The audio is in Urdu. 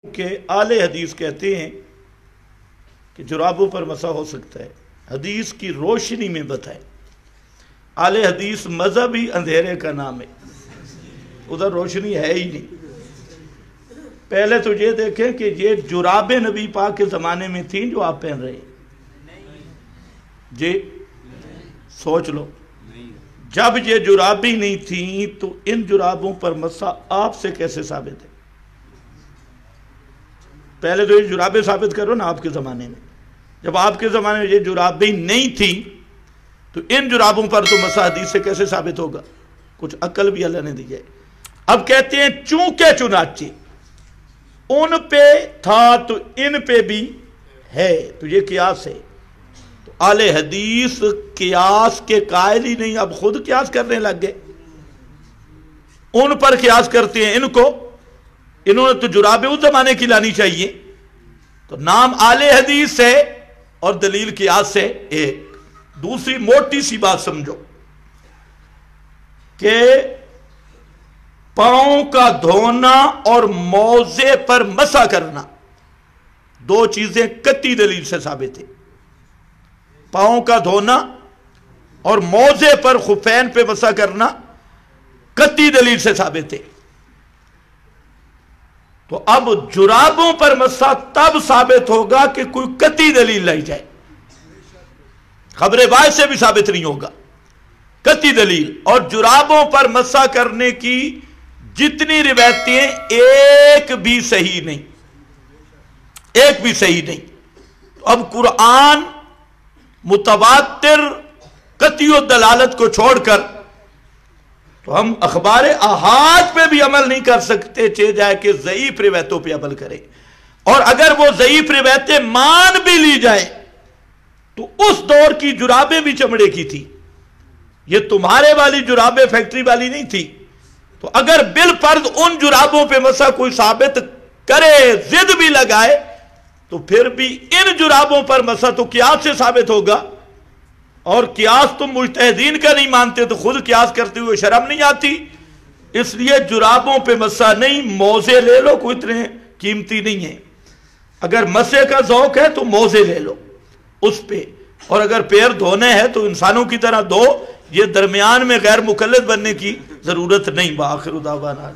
کہ اہل حدیث کہتے ہیں کہ جرابوں پر مسح ہو سکتا ہے، حدیث کی روشنی میں بتائیں۔ اہل حدیث مذہب ہی اندھیرے کا نام ہے، ادھر روشنی ہے ہی نہیں۔ پہلے تو یہ دیکھیں کہ یہ جرابیں نبی پاک کے زمانے میں تھیں جو آپ پہن رہے ہیں، جی سوچ لو، جب یہ جرابیں نہیں تھیں تو ان جرابوں پر مسح آپ سے کیسے ثابت ہے؟ پہلے تو یہ جرابیں ثابت کرو نا آپ کے زمانے میں، جب آپ کے زمانے میں یہ جرابیں نہیں تھیں تو ان جرابوں پر تو مسح حدیث سے کیسے ثابت ہوگا؟ کچھ عقل بھی اللہ نے دی ہے۔ اب کہتے ہیں چونکہ چنانچہ ان پہ تھا تو ان پہ بھی ہے، تو یہ قیاس ہے۔ تو اہل حدیث قیاس کے قائل ہی نہیں، اب خود قیاس کرنے لگ گئے، ان پر قیاس کرتے ہیں ان کو، انہوں نے تو جرابیں اس زمانے کی لانی چاہیے۔ تو نام اہل حدیث ہے اور دلیل قیاس سے ایک۔ دوسری موٹی سی بات سمجھو کہ پاؤں کا دھونا اور موزے پر مسح کرنا دو چیزیں قطعی دلیل سے ثابت ہیں۔ پاؤں کا دھونا اور موزے پر خفین پہ مسح کرنا قطعی دلیل سے ثابت ہے۔ تو اب جرابوں پر مسح تب ثابت ہوگا کہ کوئی قطعی دلیل لائی جائے، خبر واحد سے بھی ثابت نہیں ہوگا، قطعی دلیل۔ اور جرابوں پر مسح کرنے کی جتنی روایتیں ایک بھی صحیح نہیں، ایک بھی صحیح نہیں۔ اب قرآن متواتر قطعی دلالت کو چھوڑ کر تو ہم اخبار احاد پہ بھی عمل نہیں کر سکتے، چاہے جائے کہ ضعیف روایتوں پہ عمل کریں۔ اور اگر وہ ضعیف روایتیں مان بھی لی جائیں تو اس دور کی جرابیں بھی چمڑے کی تھی، یہ تمہارے والی جرابیں فیکٹری والی نہیں تھی۔ تو اگر بالفرض ان جرابوں پہ مسح کوئی ثابت کرے، ضد بھی لگائے، تو پھر بھی ان جرابوں پر مسح تو قیاس سے ثابت ہوگا، اور قیاس تم مجتہدین کا نہیں مانتے تو خود قیاس کرتے ہوئے شرم نہیں آتی؟ اس لیے جرابوں پہ مسح نہیں، موزے لے لو، کوئی اتنے قیمتی نہیں ہے۔ اگر مسح کا ذوق ہے تو موزے لے لو اس پہ، اور اگر پیر دھونے ہیں تو انسانوں کی طرح دھو، یہ درمیان میں غیر مقلد بننے کی ضرورت نہیں۔ بآخر دعوانا